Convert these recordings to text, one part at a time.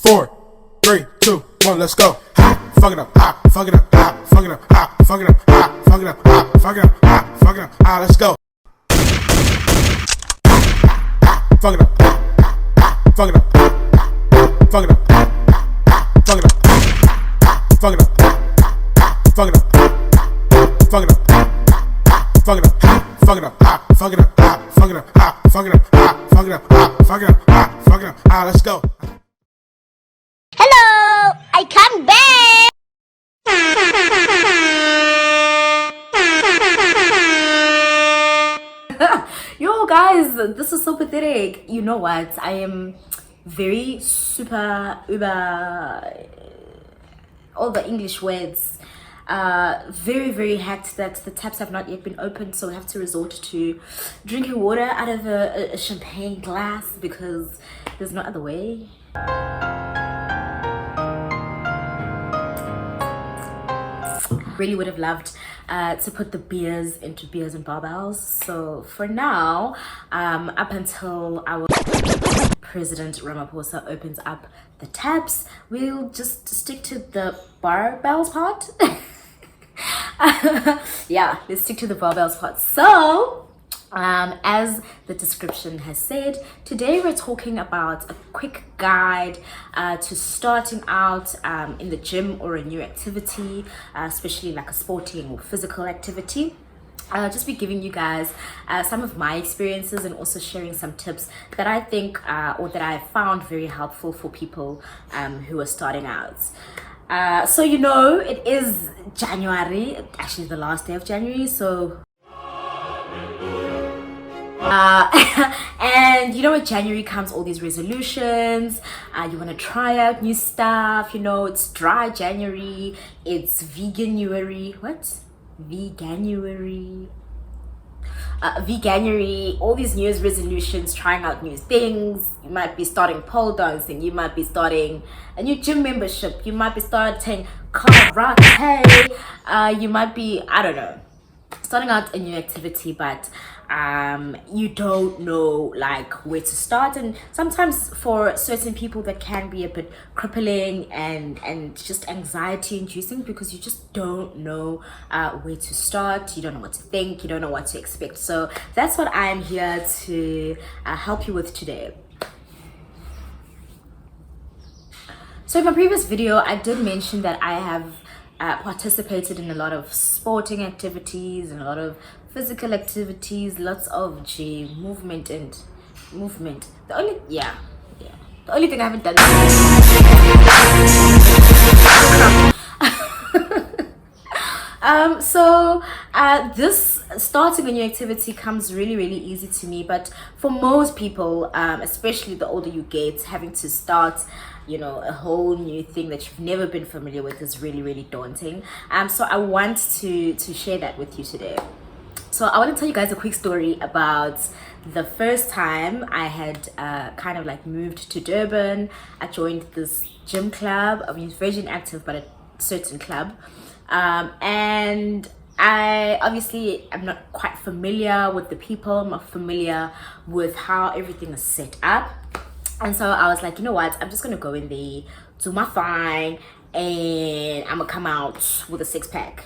4, 3, 2, 1, let's go. Fuck it up, fuck it up, fuck it up, fuck it up, fuck it up, fuck it up, fuck it up, let's go. Fuck it up, fuck it up, fuck it up, fuck it up, fuck it up, fuck it up, fuck it up, fuck it up, fuck it up, fuck it up, fuck it up, fuck it up, fuck it up, fuck it up, fuck it up, fuck it up, let's go. Hello, I come back. Yo guys, this is so pathetic. You know what? I am very super uber all the English words. Very hacked that the taps have not yet been opened, so we have to resort to drinking water out of a champagne glass because there's no other way. Really would have loved to put the beers into beers and barbells. So for now, up until our President Ramaphosa opens up the taps, we'll just stick to the barbells part. Yeah, let's stick to the barbells part. So as the description has said, today we're talking about a quick guide to starting out in the gym or a new activity, especially like a sporting or physical activity. I'll just be giving you guys some of my experiences and also sharing some tips that I think or that I found very helpful for people who are starting out. So you know, it is January, actually the last day of January, so and you know, with January comes all these resolutions. You want to try out new stuff. You know, it's dry January, it's veganuary. What? Veganuary, all these new year's resolutions, trying out new things. You might be starting pole dancing, you might be starting a new gym membership, you might be starting karate, you might be, I don't know, starting out a new activity, but you don't know like where to start. And sometimes for certain people that can be a bit crippling and just anxiety inducing, because you just don't know where to start, you don't know what to think, you don't know what to expect. So that's what I'm here to help you with today. So in my previous video, I did mention that I have participated in a lot of sporting activities and a lot of physical activities, lots of gym movement. The only thing I haven't done this starting a new activity comes really easy to me, but for most people, especially the older you get, having to start, you know, a whole new thing that you've never been familiar with is really daunting. So I want to share that with you today. So I want to tell you guys a quick story about the first time I had kind of like moved to Durban. I joined this gym club. I mean, Virgin Active, but a certain club. And I obviously am not quite familiar with the people. I'm not familiar with how everything is set up. And so I was like, you know what? I'm just going to go in there, do my thing, and I'm going to come out with a six-pack.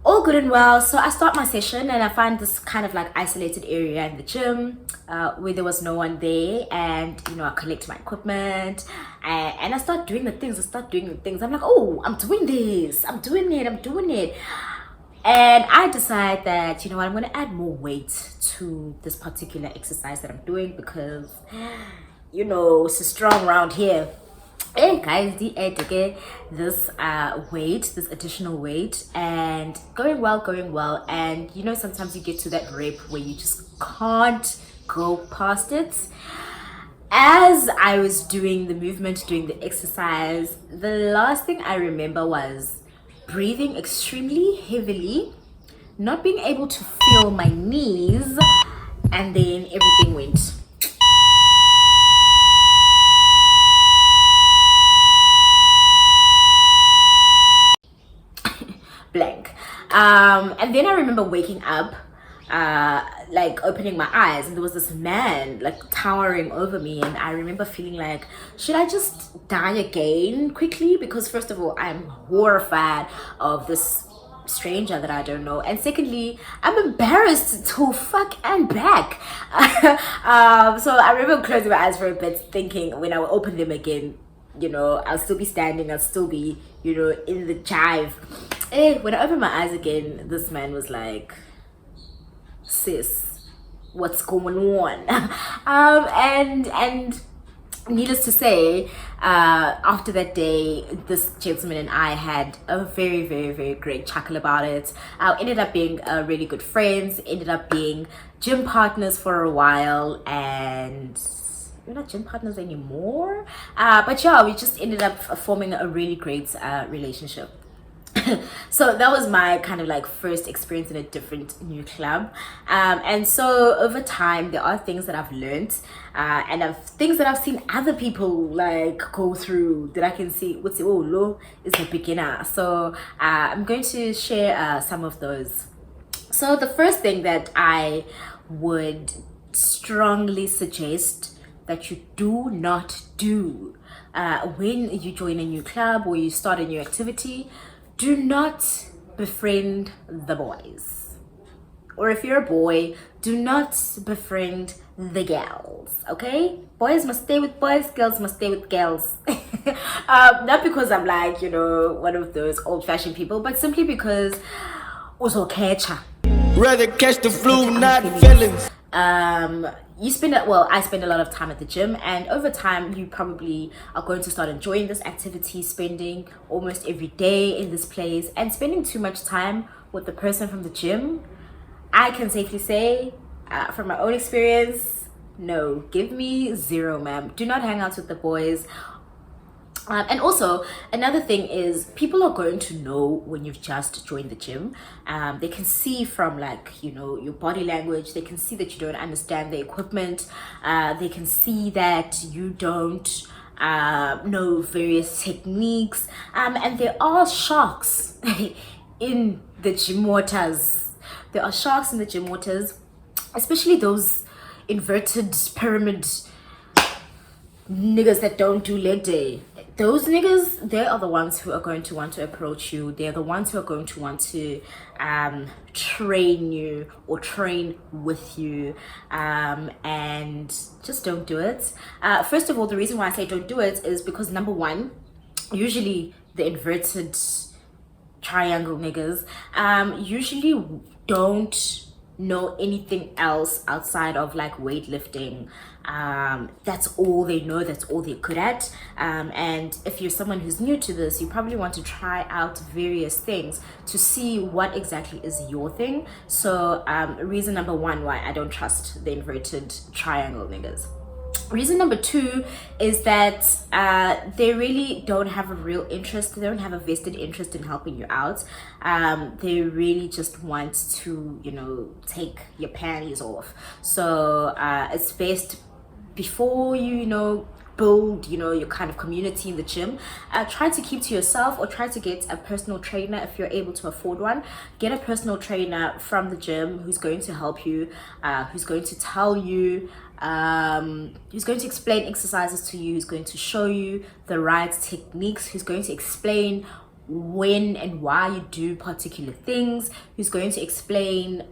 All good and well. So I start my session and I find this kind of like isolated area in the gym where there was no one there, and you know, I collect my equipment and I start doing the things. I'm like, oh, I'm doing this, I'm doing it, and I decide that, you know what, I'm going to add more weight to this particular exercise that I'm doing, because you know, it's strong around here. Hey guys, the add again this this additional weight, and going well, and you know, sometimes you get to that rep where you just can't go past it. As I was doing the movement, doing the exercise, the last thing I remember was breathing extremely heavily, not being able to feel my knees, and then everything went blank. And then I remember waking up like opening my eyes, and there was this man like towering over me, and I remember feeling like, should I just die again quickly? Because first of all, I'm horrified of this stranger that I don't know, and secondly, I'm embarrassed to fuck and back. So I remember closing my eyes for a bit, thinking when I will open them again, I'll still be standing, I'll still be, in the jive. When I opened my eyes again, this man was like, sis, what's going on? And needless to say, after that day, this gentleman and I had a very, very, very great chuckle about it. Ended up being really good friends, ended up being gym partners for a while, and we're not gym partners anymore. But yeah, we just ended up forming a really great relationship. So that was my kind of like first experience in a different new club, and so over time there are things that I've learned, and things that I've seen other people like go through that I can see what's lo is a beginner. So I'm going to share some of those. So the first thing that I would strongly suggest that you do not do when you join a new club or you start a new activity: do not befriend the boys. Or if you're a boy, do not befriend the gals, okay? Boys must stay with boys, girls must stay with girls. Not because I'm like, one of those old-fashioned people, but simply because also catch. Rather catch the flu, not feelings. I spend a lot of time at the gym, and over time you probably are going to start enjoying this activity, spending almost every day in this place, and spending too much time with the person from the gym. I can safely say, from my own experience, no, give me 0, ma'am. Do not hang out with the boys. And also, another thing is, people are going to know when you've just joined the gym. They can see from your body language. They can see that you don't understand the equipment. They can see that you don't know various techniques. And there are sharks in the gym waters. There are sharks in the gym waters, especially those inverted pyramid niggas that don't do leg day. Those niggas, they are the ones who are going to want to approach you. They're the ones who are going to want to train you or train with you, and just don't do it. First of all, the reason why I say don't do it is because, number one, usually the inverted triangle niggas usually don't know anything else outside of like weightlifting. That's all they know, that's all they're good at. And if you're someone who's new to this, you probably want to try out various things to see what exactly is your thing. So reason number one why I don't trust the inverted triangle niggas. Reason number two is that they really don't have a real interest. They don't have a vested interest in helping you out. They really just want to, take your panties off. So it's best, before you, build, your kind of community in the gym, try to keep to yourself, or try to get a personal trainer if you're able to afford one. Get a personal trainer from the gym who's going to help you, who's going to tell you, who's going to explain exercises to you, who's going to show you the right techniques, who's going to explain when and why you do particular things, who's going to explain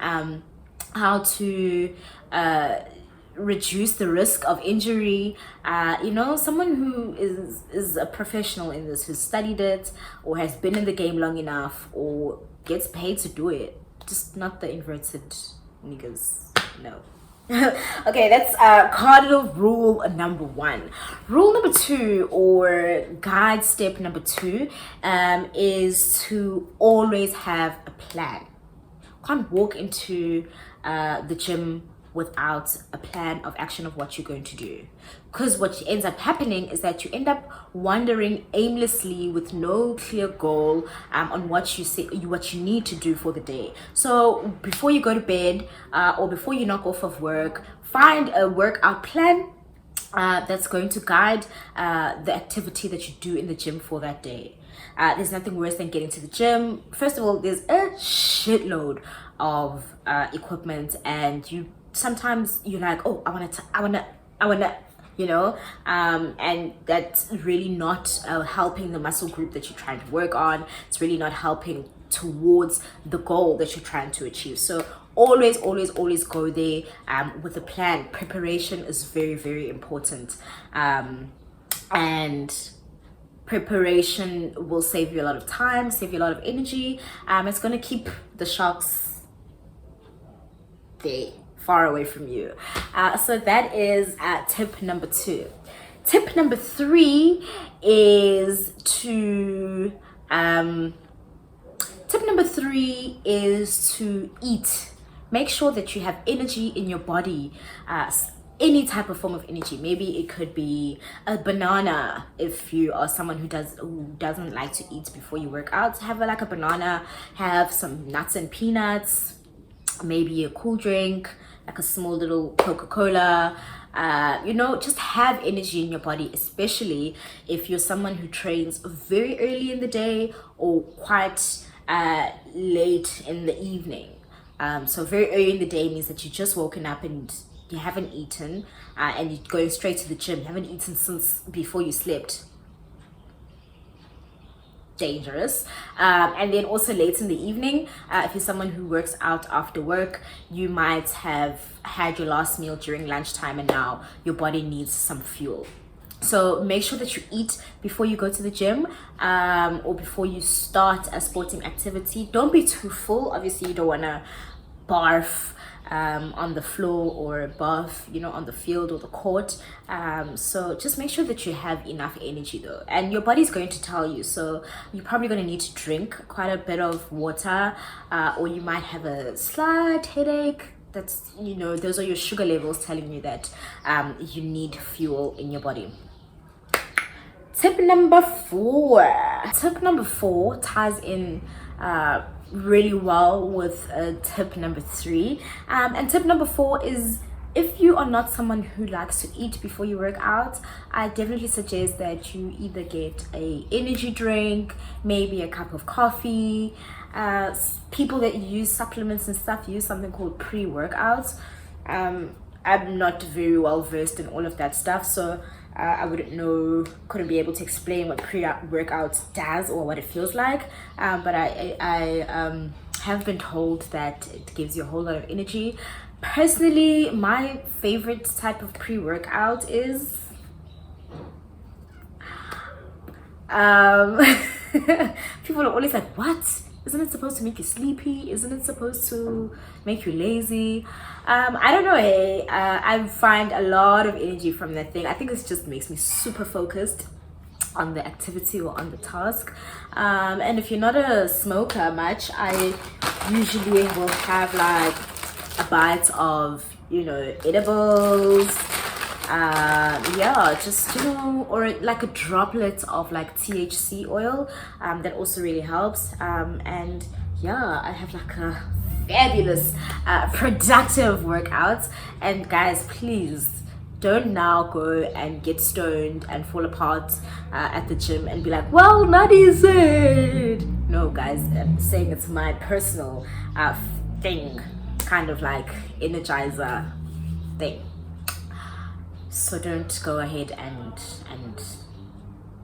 how to reduce the risk of injury. Someone who is a professional in this, who's studied it or has been in the game long enough or gets paid to do it. Just not the inverted niggas. No. Okay, that's cardinal rule number one. Rule number two, or guide step number two, is to always have a plan. Can't walk into the gym without a plan of action of what you're going to do, because what ends up happening is that you end up wandering aimlessly with no clear goal on what you need to do for the day. So before you go to bed, or before you knock off of work, find a workout plan that's going to guide the activity that you do in the gym for that day. There's nothing worse than getting to the gym. First of all, there's a shitload of equipment, and sometimes you're like, oh, I wanna, and that's really not helping the muscle group that you're trying to work on. It's really not helping towards the goal that you're trying to achieve. So always go there with a plan. Preparation is very, very important, and preparation will save you a lot of time, save you a lot of energy. It's going to keep the sharks there, far away from you. So that is tip number 2. Tip number 3 is to eat. Make sure that you have energy in your body, any type of form of energy. Maybe it could be a banana if you are someone who doesn't like to eat before you work out. Have a banana, have some nuts and peanuts, maybe a cool drink, like a small little Coca-Cola. Just have energy in your body, especially if you're someone who trains very early in the day or quite late in the evening. So very early in the day means that you just woken up and you haven't eaten, and you're going straight to the gym. You haven't eaten since before you slept. Dangerous. And then also late in the evening, if you're someone who works out after work, you might have had your last meal during lunchtime, and now your body needs some fuel. So make sure that you eat before you go to the gym, or before you start a sporting activity. Don't be too full. Obviously, you don't want to barf on the floor or barf, on the field or the court. So just make sure that you have enough energy though, and your body's going to tell you. So you're probably going to need to drink quite a bit of water, or you might have a slight headache. That's, those are your sugar levels telling you that you need fuel in your body. Tip number 4. Tip number 4 ties in really well with tip number 3. And tip number 4 is, if you are not someone who likes to eat before you work out, I definitely suggest that you either get a energy drink, maybe a cup of coffee. People that use supplements and stuff use something called pre-workouts. I'm not very well versed in all of that stuff, so I couldn't be able to explain what pre-workout does or what it feels like, but I have been told that it gives you a whole lot of energy. Personally, my favorite type of pre-workout is people are always like, what? Isn't it supposed to make you sleepy? Isn't it supposed to make you lazy? I don't know. Hey, I find a lot of energy from that thing. I think it just makes me super focused on the activity or on the task. And if you're not a smoker much, I usually will have like a bite of, edibles. Or like a droplet of like THC oil, that also really helps. And yeah, I have like a fabulous productive workout. And guys, please don't now go and get stoned and fall apart at the gym and be like, well, Nadi said. No guys, I'm saying it's my personal thing, kind of like energizer thing. So don't go ahead and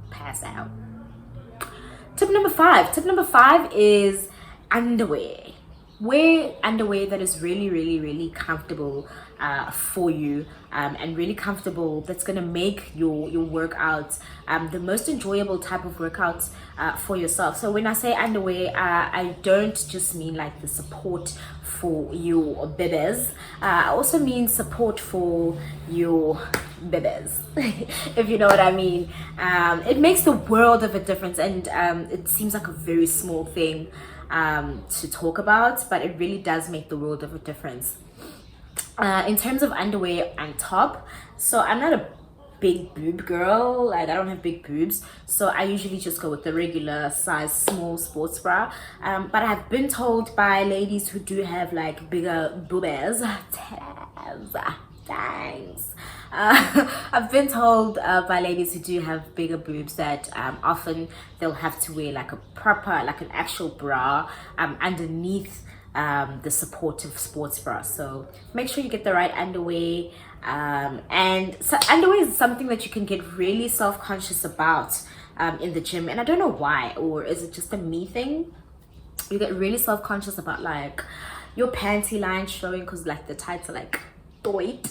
pass out. Tip number 5. Tip number 5 is underwear. Wear underwear that is really, really, really comfortable for you, and really comfortable, that's going to make your workout the most enjoyable type of workout for yourself. So when I say underwear, I don't just mean like the support for your bebes. I also mean support for your bebes, if you know what I mean. It makes the world of a difference, and it seems like a very small thing to talk about, but it really does make the world of a difference. In terms of underwear and top, so I'm not a big boob girl, like I don't have big boobs, so I usually just go with the regular size small sports bra, but I've been told by ladies who do have like bigger boobies, Thanks. I've been told by ladies who do have bigger boobs that often they'll have to wear like a proper, like an actual bra underneath the supportive sports bra. So make sure you get the right underwear. And so underwear is something that you can get really self-conscious about in the gym, and I don't know why, or is it just a me thing? You get really self-conscious about like your panty line showing, because like the tights are like tight.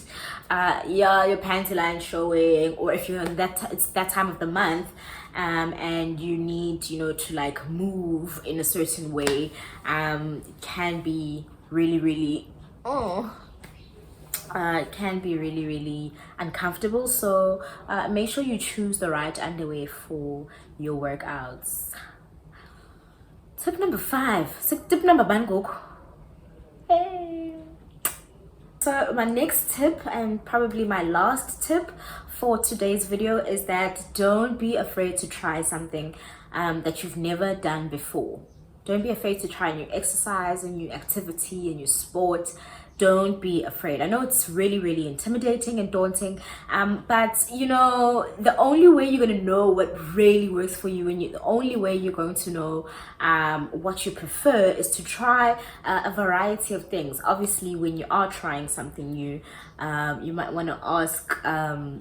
Yeah, your panty line showing, or if you're in it's that time of the month and you need, you know, to like move in a certain way, can be really can be really uncomfortable. So make sure you choose the right underwear for your workouts. Tip number 5. Tip number 1. Hey. So my next tip, and probably my last tip for today's video, is that don't be afraid to try something that you've never done before. Don't be afraid to try a new exercise, a new activity, a new sport. Don't be afraid. I know it's really intimidating and daunting, but you know, the only way you're going to know what really works for you, and the only way you're going to know what you prefer, is to try a variety of things. Obviously, when you are trying something new, you might want to ask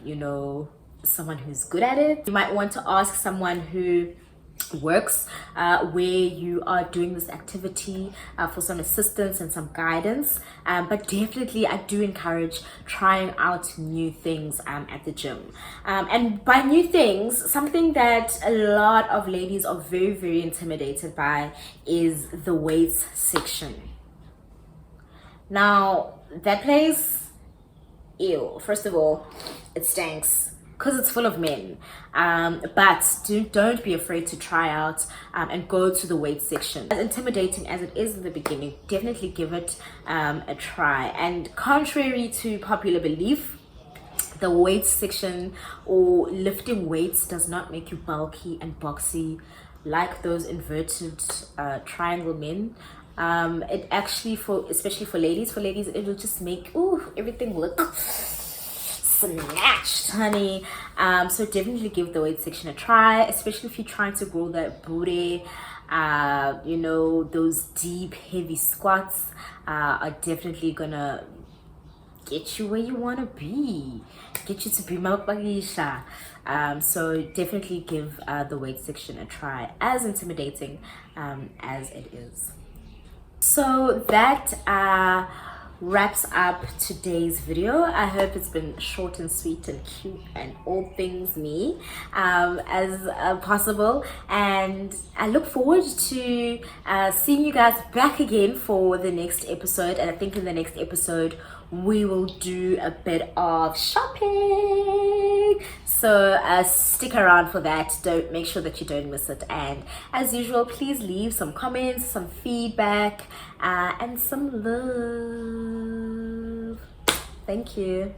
you know, someone who's good at it. You might want to ask someone who works where you are doing this activity for some assistance and some guidance, but definitely I do encourage trying out new things at the gym, and by new things, something that a lot of ladies are very intimidated by is the weights section. Now that place, ew, first of all, it stinks because it's full of men, but don't be afraid to try out and go to the weight section. As intimidating as it is in the beginning, definitely give it a try. And contrary to popular belief, the weight section or lifting weights does not make you bulky and boxy like those inverted triangle men. It actually, especially for ladies, it will just make everything look snatched, honey. So definitely give the weight section a try, especially if you're trying to grow that booty. You know, those deep heavy squats are definitely gonna get you where you want to be, get you to be mapagisha. So definitely give the weight section a try, as intimidating as it is. So that wraps up today's video. I hope it's been short and sweet and cute and all things me as possible, and I look forward to seeing you guys back again for the next episode. And I think in the next episode we will do a bit of shopping, so stick around for that. Make sure that you don't miss it, and as usual, please leave some comments, some feedback, and some love. Thank you.